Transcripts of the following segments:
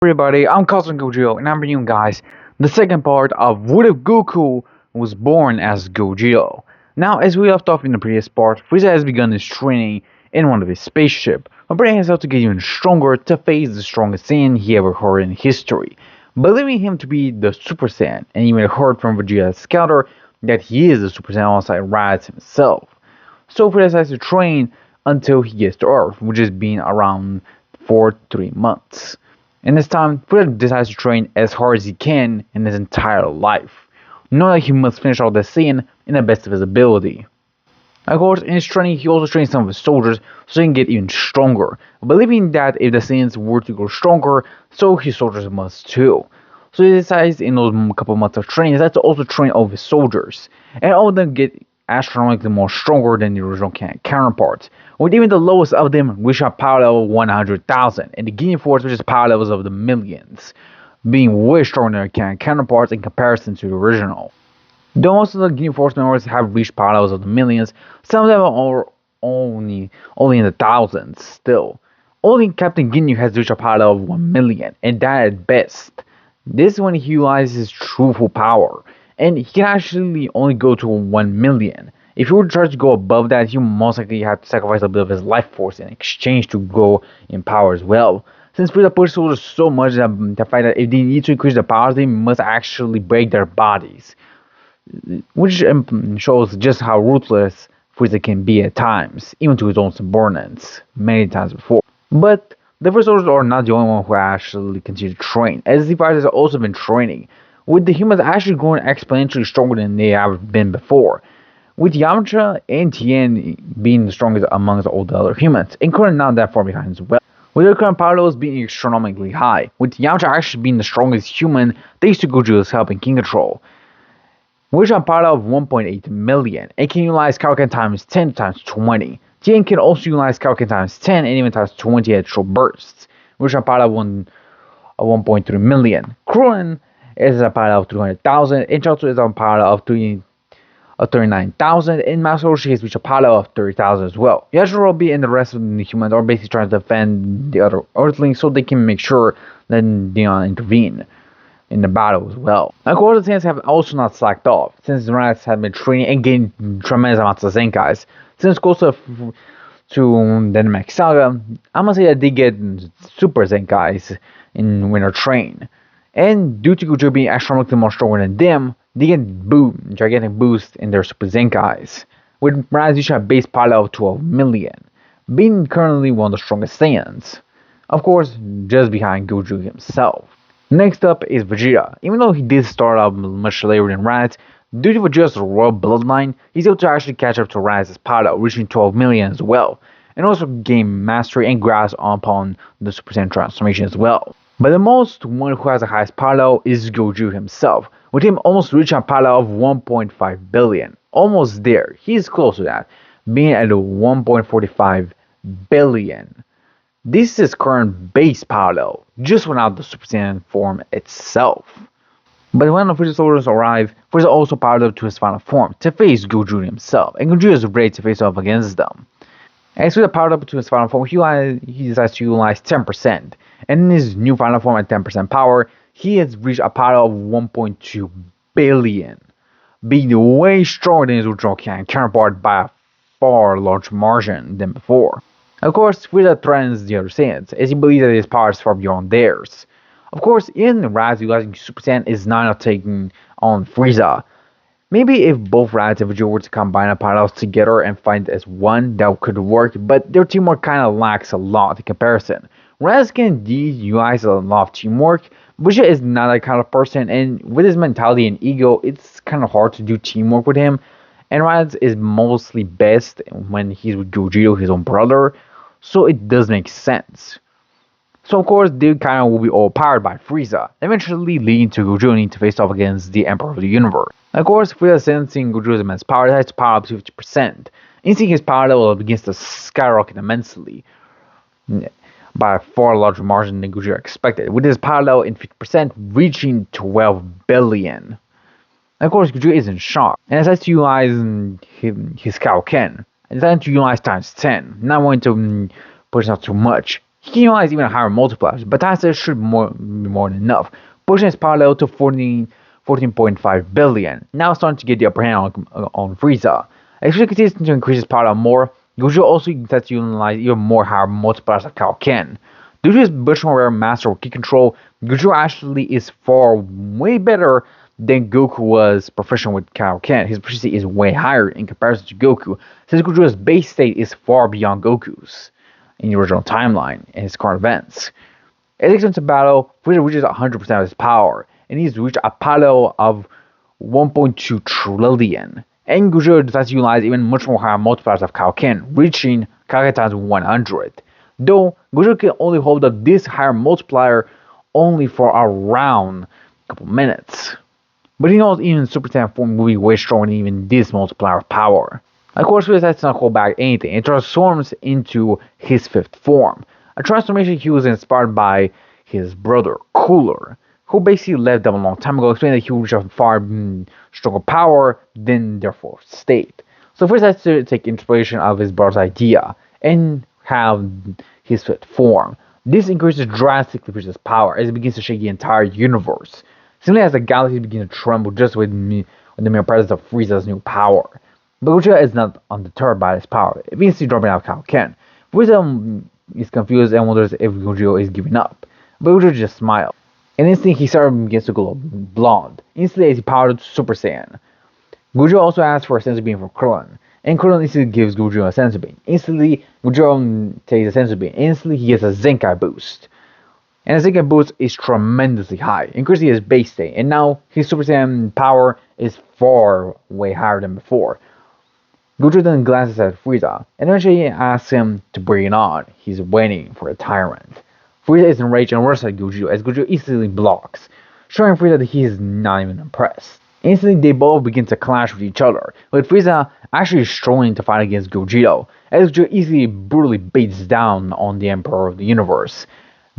Everybody, I'm Cousin Gogito, and I'm bringing you guys the second part of What If Goku Was Born as Gogito. Now, as we left off in the previous part, Frieza has begun his training in one of his spaceship, preparing himself to get even stronger to face the strongest Saiyan he ever heard in history, believing him to be the Super Saiyan, and even heard from Vegeta's scouter that he is the Super Saiyan alongside Raditz himself. So Frieza decides to train until he gets to Earth, which has been around for 3 months. In this time, Frieza decides to train as hard as he can in his entire life, knowing that he must finish all the scene in the best of his ability. Of course, in his training, he also trains some of his soldiers so he can get even stronger, believing that if the Saiyans were to grow stronger, so his soldiers must too. So he decides in those couple months of training, he decides to also train all of his soldiers, and all of them get astronomically more stronger than the original counterparts, with even the lowest of them reach a power level of 100,000, and the Guinea Force which is power levels of the millions, being way stronger than their counterparts in comparison to the original. Though most of the Guinea Force members have reached power levels of the millions, some of them are only in the thousands still. Only Captain Ginyu has reached a power level of 1 million, and that at best. This is when he utilizes his true full power, and he can actually only go to 1 million. If he were to try to go above that, he would most likely have to sacrifice a bit of his life force in exchange to go in power as well. Since Frieza pushes soldiers so much that the fact that if they need to increase their powers, they must actually break their bodies, which shows just how ruthless Frieza can be at times, even to his own subordinates, many times before. But the first soldiers are not the only one who actually continue to train, as the fighters have also been training, with the humans actually growing exponentially stronger than they have been before, with Yamcha and Tien being the strongest amongst all the other humans, and Krillin not that far behind as well. With their current power levels being astronomically high, with Yamcha actually being the strongest human thanks to Goku's help in King Control, which are part of 1.8 million, and can utilize Kaioken times 10 times 20. Tien can also utilize Kaioken times 10 and even times 20 at short bursts, which are part of 1.3 million. Krillin is a part of 300,000, and Chaozu is a part of 39,000, and Master Roshi has reached a part of 30,000 as well. Yajirobe and the rest of the humans are basically trying to defend the other Earthlings so they can make sure that they don't intervene in the battle as well. Of course, the Saiyans have also not slacked off, since the rats have been training and gained tremendous amounts of Zenkais. Since closer to the Namek Saga, I'm gonna say that they get Super Zenkais when they're trained. And due to Goku being astronomically more stronger than them, they get gigantic boost in their Super Zenkais, with Raditz reaching a base power level of 12 million, being currently one of the strongest Saiyans. Of course, just behind Goku himself. Next up is Vegeta. Even though he did start out much later than Raditz, due to Vegeta's royal bloodline, he's able to actually catch up to Raditz's power, reaching 12 million as well, and also gain mastery and grasp upon the Super Saiyan transformation as well. But the most one who has the highest power level is Goku himself, with him almost reaching a power level of 1.5 billion. Almost there. He's close to that, being at 1.45 billion. This is his current base power level, just without the Super Saiyan form itself. But when the Frieza soldiers arrive, Frieza also powered up to his final form to face Goku himself, and Goku is ready to face off against them. As Frieza powered up to his final form, he decides to utilize 10%, and in his new final form at 10% power, he has reached a power of 1.2 billion, being way stronger than his original counterpart by a far larger margin than before. Of course, Frieza threatens the other Saiyans, as he believes that his power is far beyond theirs. Of course, in Raditz utilizing Super Saiyan is not enough taking on Frieza. Maybe if both Raditz and Vegeta were to combine their powers together and fight as one, that could work, but their teamwork kinda lacks a lot in comparison. Raditz can indeed utilize a lot of teamwork, Vegeta is not that kind of person, and with his mentality and ego, it's kinda hard to do teamwork with him. And Raditz is mostly best when he's with Gogito, his own brother, so it does make sense. So of course, they kind of will be overpowered by Frieza, eventually leading to Goku needing to face off against the Emperor of the Universe. Of course, Frieza sensing Goku's immense power, decides to power up to 50%, and seeing his power level begins to skyrocket immensely, by a far larger margin than Goku expected, with his power level in 50% reaching 12 billion. Of course, Goku is in shock, and decides to utilize his Kaioken, and decides to utilize times 10, not wanting to push out too much. He can utilize even higher multipliers, but that should be more than enough, pushing his power level to 14.5 billion. Now starting to get the upper hand on Frieza. As he continues to increase his power level more, Goku also starts to utilize even more higher multipliers like Kaioken. Due to his much more rare master of ki control, Goku actually is far way better than Goku was proficient with Kaioken. His proficiency is way higher in comparison to Goku, since Goku's base state is far beyond Goku's in the original timeline and his current events. As he gets into battle, Frieza reaches 100% of his power, and he's reached a power level of 1.2 trillion. And Goku decides to utilize even much more higher multipliers of Kaioken, reaching Kaioken times 100. Though Goku can only hold up this higher multiplier only for around a couple minutes. But he knows even Super Saiyan form will be way stronger than even this multiplier of power. Of course, he decides to not hold back anything and transforms into his fifth form. A transformation he was inspired by his brother, Cooler, who basically left them a long time ago, explaining that he would reach a far stronger power than their fourth state. So first has to take inspiration of his brother's idea and have his fifth form. This increases drastically Frieza's power as it begins to shake the entire universe. Simply as the galaxy begins to tremble just with the mere presence of Frieza's new power. But Gogeta is not undeterred by his power. It begins to dropping out Kaioken. Frieza is confused and wonders if Gogeta is giving up. But Gogeta just smiles. And instantly he begins to glow blonde. Instantly as he powered to Super Saiyan. Gogeta also asks for a senzu bean from Krillin. And Krillin instantly gives Gogeta a senzu bean. Instantly, Gogeta takes a senzu bean. Instantly he gets a Zenkai boost. And the Zenkai boost is tremendously high, increasing his base state. And now his Super Saiyan power is far way higher than before. Goku then glances at Frieza, and eventually asks him to bring it on. He's waiting for a tyrant. Frieza is enraged and rushes at Goku as Goku easily blocks, showing Frieza that he is not even impressed. Instantly, they both begin to clash with each other, with Frieza actually struggling to fight against Gogito, as Gogito easily brutally beats down on the Emperor of the Universe,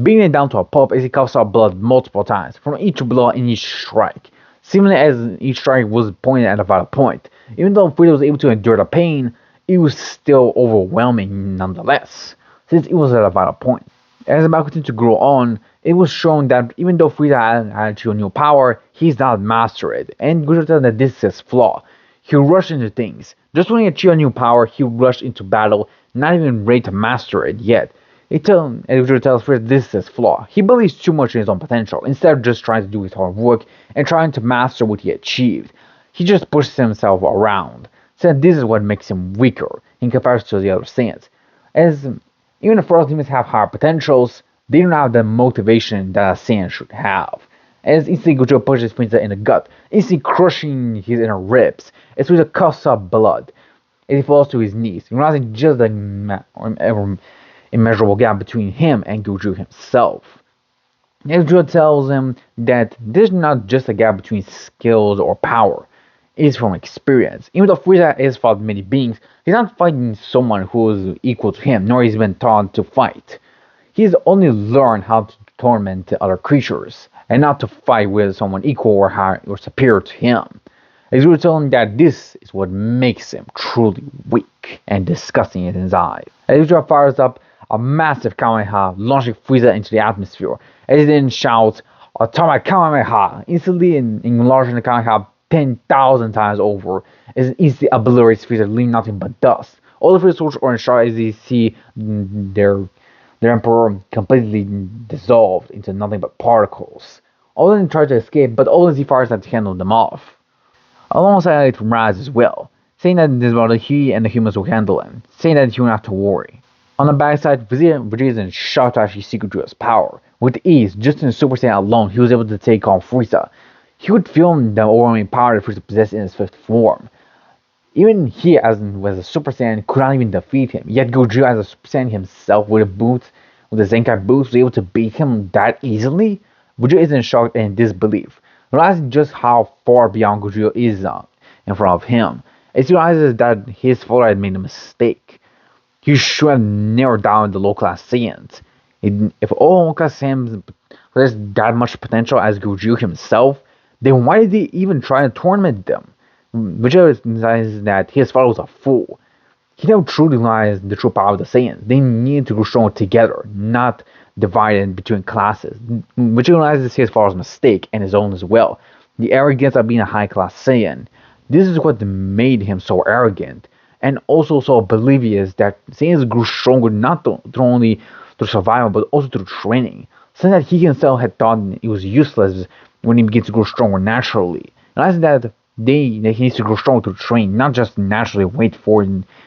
beating it down to a pulp as he coughs out blood multiple times from each blow in each strike, seemingly as each strike was pointed at a vital point. Even though Frieza was able to endure the pain, it was still overwhelming nonetheless, since it was at a vital point. As the battle continued to grow on, it was shown that even though Frieza had achieved new power, he's not mastered it, and Goku tells that this is his flaw. He rushed into things. Just when he achieved a new power, he rushed into battle, not even ready to master it yet. Goku tells Frieza this is his flaw. He believes too much in his own potential, instead of just trying to do his hard work and trying to master what he achieved. He just pushes himself around, saying this is what makes him weaker in comparison to the other Saiyans. As even if Frost demons have higher potentials, they don't have the motivation that a Saiyan should have. As instantly Goku pushes Frieza in the gut, instantly crushing his inner ribs, as Frieza coughs up blood, as he falls to his knees, realizing just the immeasurable gap between him and Goku himself. As Goku tells him that there's not just a gap between skills or power, it's from experience. Even though Frieza has fought many beings, he's not fighting someone who is equal to him, nor he's been taught to fight. He's only learned how to torment other creatures, and not to fight with someone equal or higher or superior to him. As Goku tells him that this is what makes him truly weak and disgusting in his eyes. As Goku fires up a massive Kamehameha, launching Frieza into the atmosphere, as he then shouts, "Atomic Kamehameha!" instantly enlarging the Kamehameha 10,000 times over, as it instantly obliterates Frieza, leaving nothing but dust. All the Frieza soldiers are in shock as they see their Emperor completely dissolved into nothing but particles. All of them try to escape, but all of the fires have to handle them off. Alongside it from Raz as well, saying that this battle he and the humans will handle him, saying that he won't have to worry. On the backside, Vegeta is in shock to actually see Goku's power. With ease, just in Super Saiyan alone, he was able to take on Frieza. He would feel the overwhelming power that Frieza possessed in his fifth form. Even he, as a Super Saiyan, could not even defeat him. Yet Goku, as a Super Saiyan himself, with a Zenkai boost, was able to beat him that easily. Goku is in shock and disbelief, realizing just how far beyond Goku is in front of him. As he realizes that his father had made a mistake. He should have narrowed down the low-class Saiyans. If all low-class Saiyans possess that much potential as Goku himself, then why did he even try to torment them? Vegeta realizes that his father was a fool. he never truly realized the true power of the Saiyans. They need to grow stronger together, not divided between classes. Vegeta realizes his father's mistake and his own as well. The arrogance of being a high-class Saiyan. This is what made him so arrogant, and also so oblivious that Saiyans grew stronger not through only through survival, but also through training. Something that he himself had thought it was useless when he begins to grow stronger naturally. Realizing that he needs to grow stronger through training, not just naturally wait for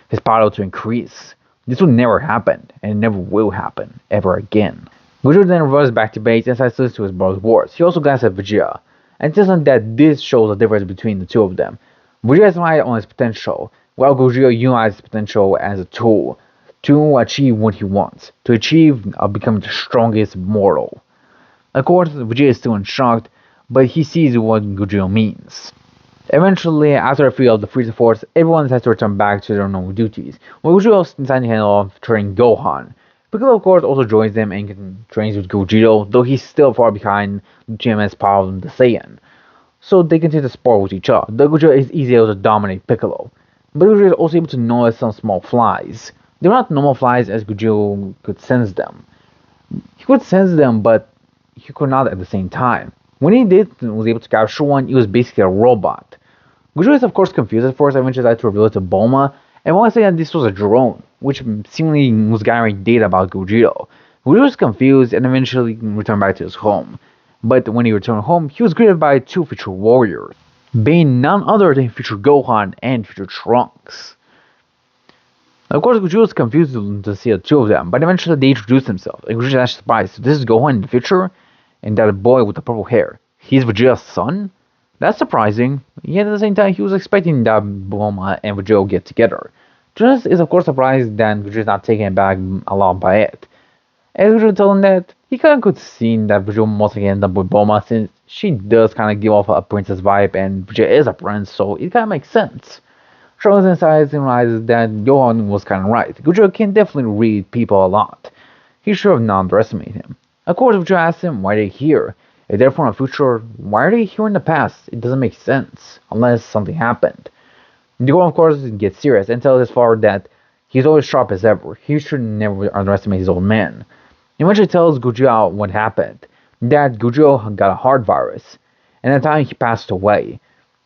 his power to increase. This will never happen, and it never will happen, ever again. Goku then reverts back to base and listens to his brother's words. He also glances at Vegeta, and tells him that this shows a difference between the two of them. Vegeta is relied on his potential, while Gogito utilizes his potential as a tool to achieve what he wants, to achieve becoming the strongest mortal. Of course, Vegeta is still in shock, but he sees what Gogito means. Eventually, after a few of the Frieza Force, everyone has to return back to their normal duties, while Gogito is deciding to handle off training Gohan. Piccolo, of course, also joins them and trains with Gogito, though he's still far behind GMS power than the Saiyan. So they continue to spar with each other. The Gogeta is easily able to dominate Piccolo, but Gogito is also able to notice some small flies. They're not normal flies as Gogito could sense them. He could sense them, but he could not at the same time. When he was able to capture one, it was basically a robot. Gogito is of course confused at first, and eventually decided to reveal it to Bulma, and once again this was a drone, which seemingly was gathering data about Gogito. Gogito was confused and eventually returned back to his home. But when he returned home, he was greeted by two future warriors, being none other than future Gohan and future Trunks. Of course, Gogito was confused to see the two of them, but eventually they introduced themselves, and Gogito was actually surprised. So this is Gohan in the future, and that boy with the purple hair. He's Vegeta's son? That's surprising, yet at the same time he was expecting that Bulma and Vegeta get together. Trunks is of course surprised that Vegeta is not taken back along by it. And Vegeta told him that he kinda could see that Vegeta most likely end up with Bulma since she does kinda give off a princess vibe and Vegeta is a prince, so it kinda makes sense. Trunks inside and realizes that Gohan was kinda right. Vegeta can definitely read people a lot. He should have not underestimated him. Of course, Vegeta asks him why they're here. If they're from the future, why are they here in the past? It doesn't make sense, unless something happened. Gohan, of course, gets serious and tells his father that he's always sharp as ever. He should never underestimate his old man. He eventually tells Gogito what happened, that Gogito got a heart virus, and at the time he passed away.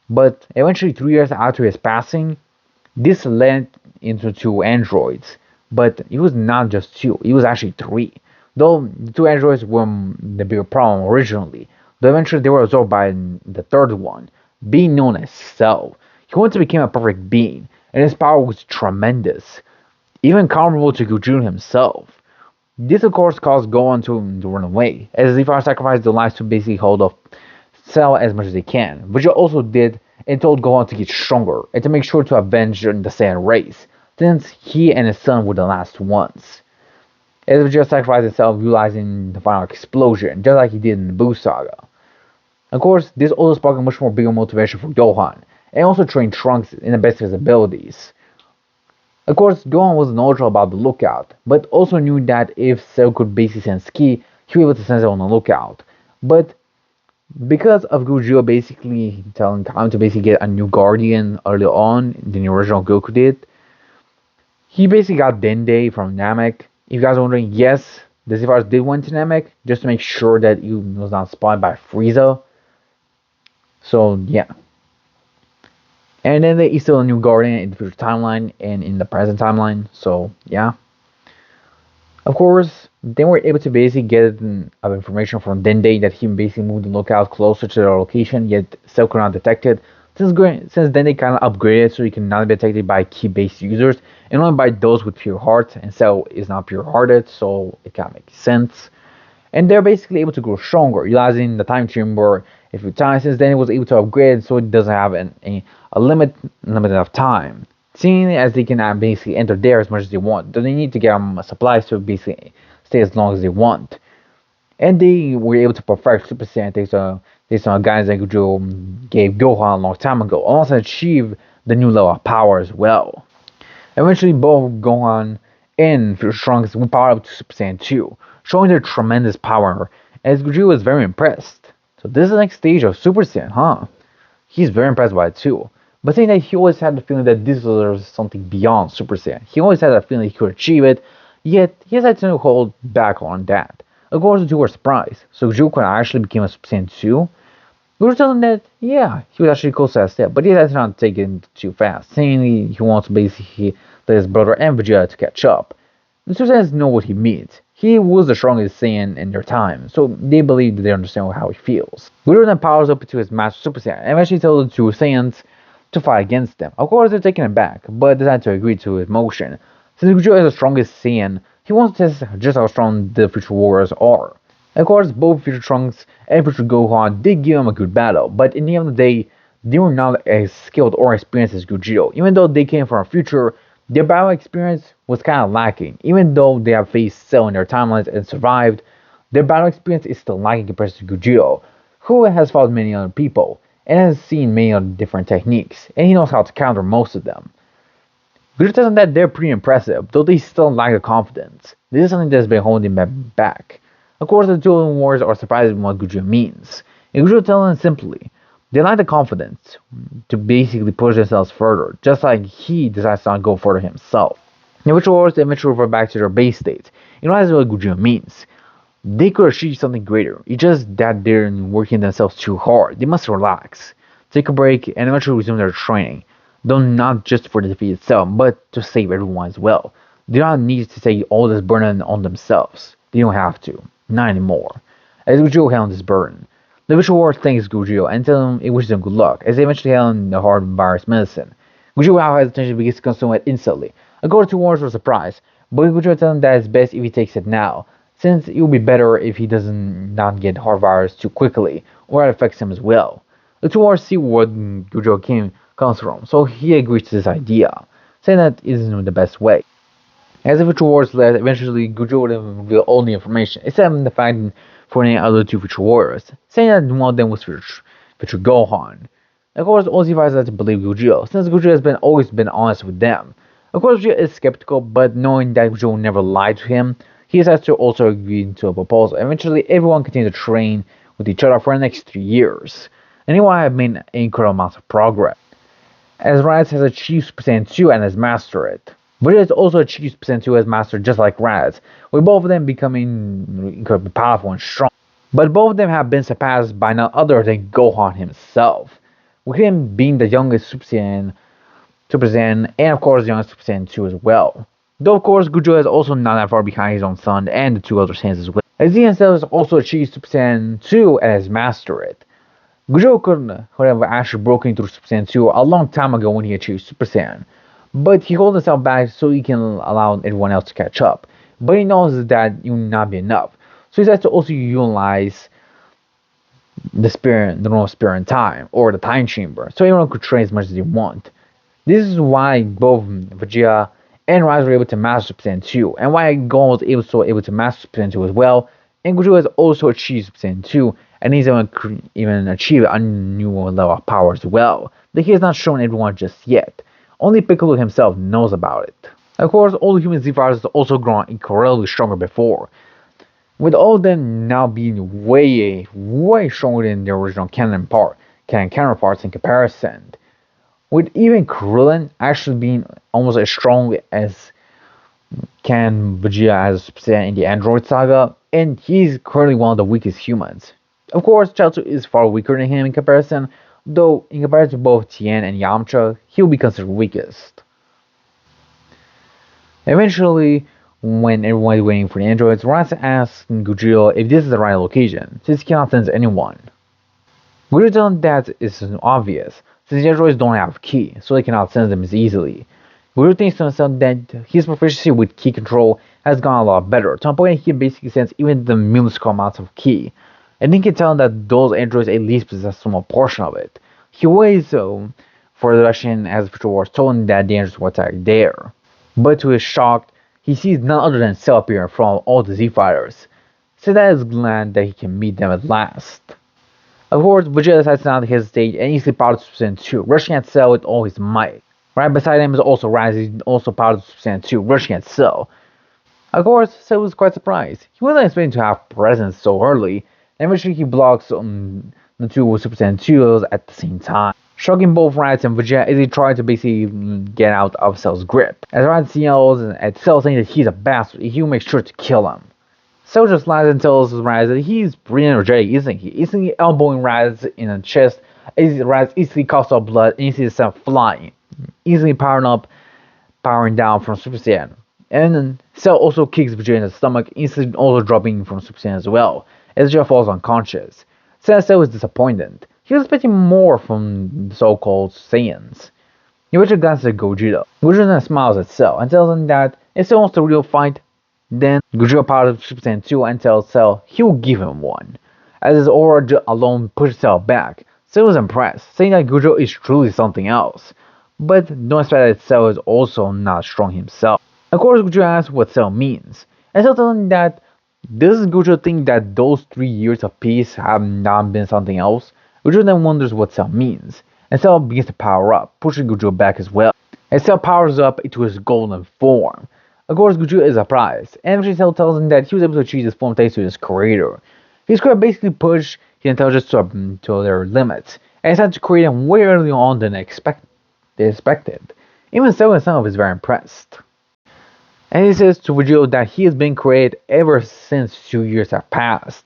But eventually, 3 years after his passing, this led into two androids. But it was not just two, it was actually three. Though the two androids were the bigger problem originally, though eventually they were absorbed by the third one, being known as Cell. He wanted to become a perfect being, and his power was tremendous, even comparable to Gogito himself. This of course caused Gohan to run away, as the father sacrificed their lives to basically hold off Cell as much as they can. Vegeta also did and told Gohan to get stronger and to make sure to avenge the Saiyan race, since he and his son were the last ones. As Vegeta sacrificed himself utilizing the final explosion, just like he did in the Buu saga. Of course, this also sparked a much more bigger motivation for Gohan, and also trained Trunks in the best of his abilities. Of course, Gohan was knowledgeable about the lookout, but also knew that if Cell could basically sense Ki, he would be able to sense it on the lookout. But because of Gogito basically telling Kame to basically get a new guardian early on than the original Goku did, he basically got Dende from Namek. If you guys are wondering, yes, the Zephyrs did went to Namek just to make sure that he was not spawned by Frieza. So yeah. And then they install a new guardian in the future timeline and in the present timeline. So yeah. Of course, they were able to basically get information from Dende that he basically moved the lookout closer to their location, yet Cell could not detect it. Since Dende kind of upgraded so he can not be detected by key-based users, and only by those with pure hearts, and Cell is not pure-hearted, so it kind of makes sense. And they're basically able to grow stronger, utilizing the time chamber a few times, since Dende was able to upgrade so it doesn't have a limit of time. Seeing as they can basically enter there as much as they want, they need to get supplies to basically stay as long as they want. And they were able to perfect Super Saiyan based on guidance that Gogito gave Gohan a long time ago, also achieve the new level of power as well. Eventually, both Gohan and Trunks went power up to Super Saiyan 2, showing their tremendous power, as Gogito was very impressed. So this is the next stage of Super Saiyan, huh? He's very impressed by it too. but saying that he always had the feeling that this was something beyond Super Saiyan. He always had that feeling he could achieve it, yet he decided to hold back on that. Of course, the two were surprised. So Goku actually became a Super Saiyan 2. We were telling that, yeah, he was actually close to that step, but he decided not to take it too fast, saying he wants to basically let his brother and Vegeta to catch up. The Super Saiyans know what he means. He was the strongest Saiyan in their time, so they believe that they understand how he feels. Guru then powers up to his Master Super Saiyan and eventually tells the two Saiyans to fight against them. Of course, they're taken aback, but decide to agree to his motion. Since Goku is the strongest Saiyan, he wants to test just how strong the future warriors are. Of course, both Future Trunks and Future Gohan did give him a good battle, but in the end of the day, they were not as skilled or experienced as Gogito. Even though they came from a future, their battle experience was kind of lacking. Even though they have faced Cell in their timelines and survived, their battle experience is still lacking compared to Gogito, who has fought many other people and has seen many other different techniques, and he knows how to counter most of them. Gogito tells them that they're pretty impressive, though they still lack the confidence. This is something that's been holding them back. Of course, the two warriors are surprised at what Gogito means, and Gogito tells them simply, they lack the confidence to basically push themselves further, just like he decides to not go further himself. The Future Warriors eventually revert back to their base state. You realize what Gogito means. They could achieve something greater. It's just that they're working themselves too hard. They must relax, take a break, and eventually resume their training. Though not just for the defeat itself, but to save everyone as well. They don't need to take all this burden on themselves. They don't have to. Not anymore. As Gogito handles this burden, the Future Warriors thanks Gogito and tell him it wishes him good luck, as they eventually handle the hard virus medicine. Gogito, however, has attention begins to consume it instantly. Of course, the two warriors were surprised, but Gogito tells him that it's best if he takes it now, since it will be better if he doesn't not get hard virus too quickly, or it affects him as well. The two warriors see what Gogito comes from, so he agrees to this idea, saying that it isn't the best way. As the Future Warriors left, eventually Gogito would reveal all the information, except the fact for any other two Future Warriors, saying that one of them was Future Gohan. Of course, all Zephyrs had to believe Gogito, since Gogito has always been honest with them. Of course, Gogito is skeptical, but knowing that Gogito never lied to him, he decides to also agree to a proposal. Eventually, everyone continued to train with each other for the next 3 years, and anyone have made incredible amounts of progress. As Raditz has achieved Super Saiyan 2 and has mastered it. Vegeta has also achieved Super Saiyan 2 as master just like Raditz, with both of them becoming incredibly powerful and strong. But both of them have been surpassed by none other than Gohan himself, with him being the youngest Super Saiyan, and of course the youngest Super Saiyan 2 as well. Though of course Goku is also not that far behind his own son and the two other Saiyans as well. As he himself has also achieved Super Saiyan 2 and has mastered it. Goku could have actually broken through Super Saiyan 2 a long time ago when he achieved Super Saiyan, but he holds himself back so he can allow everyone else to catch up. But he knows that it will not be enough, so he decides to also utilize the normal spirit in time, or the time chamber, so everyone could train as much as they want. This is why both Vegeta and Rise were able to master Super Saiyan 2, and why Gohan was also able to master Super Saiyan 2 as well, and Goku has also achieved Super Saiyan 2, and he's even achieved a new level of power as well, that he has not shown everyone just yet. Only Piccolo himself knows about it. Of course, all the human Z-Fighters have also grown incredibly stronger before, with all of them now being way stronger than their original canon counterparts in comparison. With even Krillin actually being almost as strong as Vegeta as Super Saiyan in the Android saga, and he's currently one of the weakest humans. Of course, Chaozu is far weaker than him in comparison, though in comparison to both Tien and Yamcha, he'll be considered weakest. Eventually, when everyone is waiting for the androids, Raditz asks Gogito if this is the right location, since he cannot sense anyone. Gogito tells him that it's obvious, since the androids don't have ki, so they cannot sense them as easily. Gogito thinks to himself that his proficiency with ki control has gone a lot better, to a point that he can basically sense even the minuscule amounts of ki. And he can tell that those androids at least possess some portion of it. He waits for the Russian as the Future Wars told him that the androids were attack there. But to his shock, he sees none other than Cell appear in front of all the Z-Fighters, so that is glad that he can meet them at last. Of course, Vegeta decides not to hesitate and easily powers Super Saiyan 2, rushing at Cell with all his might. Right beside him is also Raditz, also powers Super Saiyan 2, rushing at Cell. Of course, Cell was quite surprised. He wasn't expecting to have presence so early, and eventually he blocks the two Super Saiyan 2s at the same time. shocking both Raditz and Vegeta as he tried to basically get out of Cell's grip. As Raditz yells at Cell saying that he's a bastard, he will make sure to kill him. Cell just lies and tells Raditz that he's pretty energetic, isn't he? Instantly elbowing Raditz in the chest as Raditz instantly coughs up blood and you see Cell flying, easily powering down from Super Saiyan. And then Cell also kicks Vegeta in the stomach, instantly also dropping from Super Saiyan as well, as Vegeta falls unconscious. Cell is disappointed. He was expecting more from the so-called Saiyans. He eventually glances at Gogito. Gogito then smiles at Cell and tells him that if Cell wants the real fight, then Gogito powers up Super Saiyan 2 and tells Cell he will give him one. As his aura alone pushes Cell back, Cell is impressed, saying that Gogito is truly something else. But don't expect that Cell is also not strong himself. Of course, Gogito asks what Cell means, and Cell tells him that does Gogito think that those 3 years of peace have not been something else? Gogito then wonders what Cell means, and Cell begins to power up, pushing Gogito back as well. As Cell powers up into his golden form, of course Gogito is surprised, and eventually Cell tells him that he was able to achieve this form thanks to his creator. His creator basically pushed his intelligence to their limits, and decided to create him way earlier on than they expected. Even Cell himself is very impressed. And he says to Gogito that he has been created ever since 2 years have passed.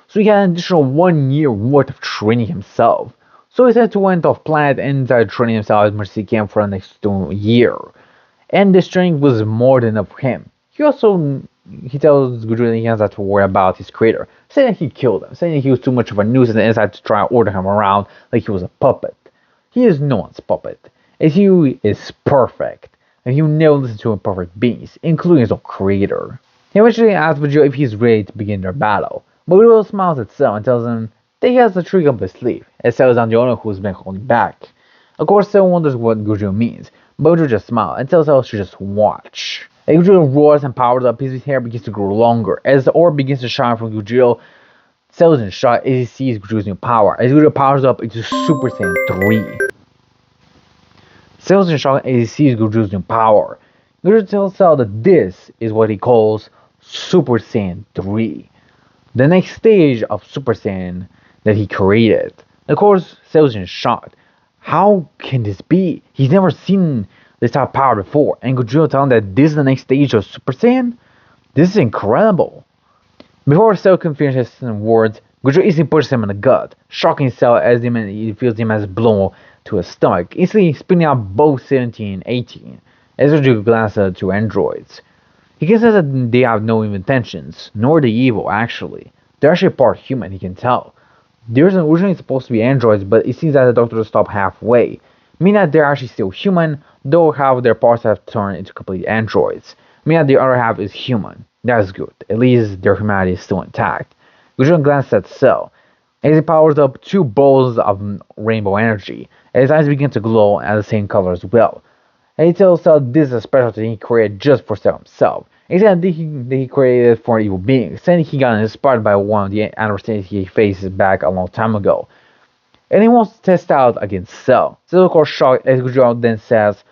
So he had an additional 1 year worth of training himself. So he said to went off planet and started training himself as much as he can for the next year. And this training was more than enough for him. He tells Gogito that he has not to worry about his creator, saying that he killed him, saying that he was too much of a nuisance and decided to try and order him around like he was a puppet. He is no one's puppet, as he is perfect. And he will never listen to imperfect beings, including his own creator. He eventually asks Vegeta if he's ready to begin their battle, but Vegeta smiles at Cell and tells him that he has the trick up his sleeve, as Cell is not the only one who's been holding back. Of course, Cell wonders what Gogito means, but Vegeta just smiles and tells Cell to just watch. As Gogito roars and powers up, his hair begins to grow longer. As the orb begins to shine from Gogito, Cell is in shock as he sees Gogito's new power, as Gogito powers up into Super Saiyan 3. Cell is in shock as he sees Gogito's new power. Gogito tells Cell that this is what he calls Super Saiyan 3, the next stage of Super Saiyan that he created. Of course, Cell is in shock. How can this be? He's never seen this type of power before, and Gogito tells him that this is the next stage of Super Saiyan? This is incredible. Before Cell can finish his words, Gogito instantly pushes him in the gut, shocking Cell as he feels him as blown to his stomach, instantly spinning out both 17 and 18, as Gogito glances at the two androids. He can say that they have no intentions, nor the evil actually. They're actually part human, he can tell. They're originally supposed to be androids, but it seems that the doctor stopped halfway, meaning that they're actually still human, though half their parts have turned into complete androids, meaning that the other half is human. That's good, at least their humanity is still intact. Gogito glances at Cell, as he powers up 2 balls of rainbow energy, and his eyes begin to glow at the same color as well. And he tells Cell this is a special thing he created just for Cell himself. And he said that he created it for an evil being, saying he got inspired by one of the adversaries he faced back a long time ago. And he wants to test out against Cell. Cell of course shocked as Gogito then says,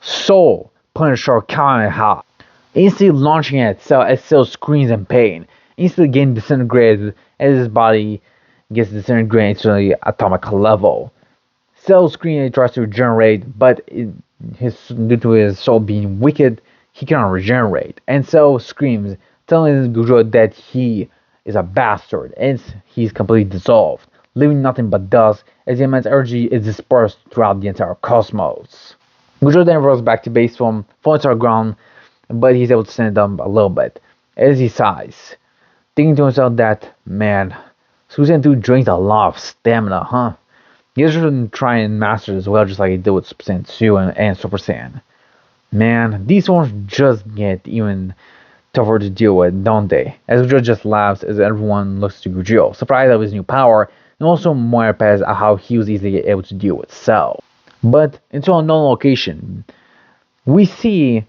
Soul Punisher Kamehameha, instantly launching at Cell as Cell screams in pain, instantly getting disintegrated as his body gets disintegrated to the atomic level. Cell screams and tries to regenerate, but due to his soul being wicked, he cannot regenerate. And Cell screams, telling Gogito that he is a bastard, and he's completely dissolved, leaving nothing but dust as the immense energy is dispersed throughout the entire cosmos. Gogito then rolls back to base form, falls to the ground, but he's able to stand up a little bit as he sighs, thinking to himself that, man, Super Saiyan 2 drains a lot of stamina, huh? He should try and master it as well, just like he did with Super Saiyan 2 and Super Saiyan. Man, these ones just get even tougher to deal with, don't they? As Gogito just laughs as everyone looks to Gogito, surprised at his new power, and also more impressed at how he was easily able to deal with Cell. But into a unknown location, we see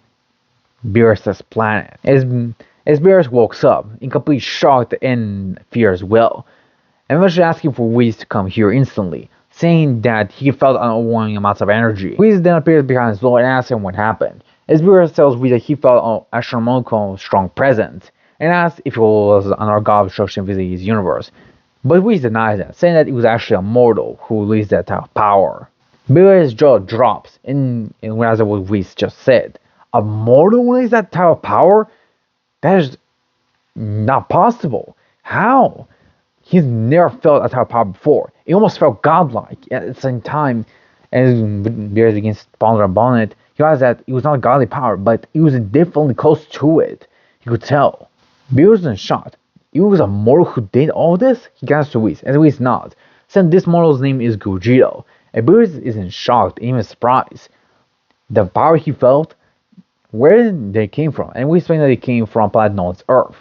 Beerus's planet. As Beerus walks up, in complete shock and fear as well, and eventually asking for Whis to come here instantly, saying that he felt overwhelming amounts of energy. Whis then appears behind his wall and asks him what happened. As Beerus tells Whis that he felt an astronomical strong presence, and asks if it was another god of destruction visiting his universe. But Whis denies that, saying that it was actually a mortal who released that type of power. Beerus's jaw drops and realizes what Whis just said. A mortal released that type of power? That is not possible. How? He's never felt a type of power before. It almost felt godlike. At the same time, as Beerus begins to ponder upon it, he realized that it was not a godly power, but it was definitely close to it. He could tell. Beerus was in shock. It was a mortal who did all this? He gasped to Whis, and Whis nods, saying this mortal's name is Gogito. And Beerus is in shock, even surprised. The power he felt, where did they came from? And we explained that it came from a planet known as Earth.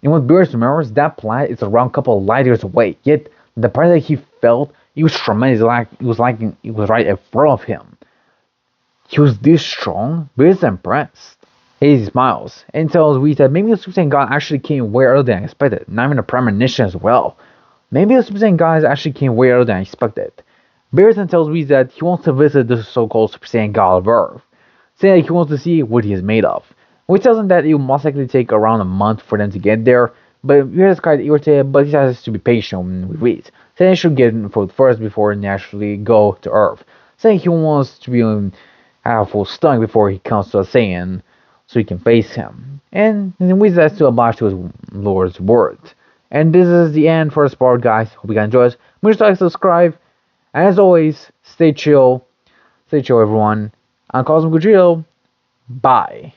And what Beerus remembers, that planet is around a couple of light years away. Yet the power that he felt, it was tremendous. It was right in front of him. He was this strong. Beerus is impressed. He smiles and tells Whis that maybe the Super Saiyan God actually came way earlier than expected. Not even a premonition as well. Maybe the Super Saiyan God actually came way earlier than expected. Beerus then tells Whis that he wants to visit the so-called Super Saiyan God of Earth, saying that he wants to see what he is made of. Which tells him that it will most likely take around a month for them to get there, but Beerus is quite irritated, but he has to be patient with Whis, saying he should get food first before they actually go to Earth, saying he wants to be have a full stomach before he comes to a Saiyan, so he can face him. And Whis has to abide to his Lord's words. And this is the end for this part, guys. Hope you guys enjoyed. Make sure to like, subscribe, and as always, stay chill, everyone. I'm Cosmic Gogito. Bye.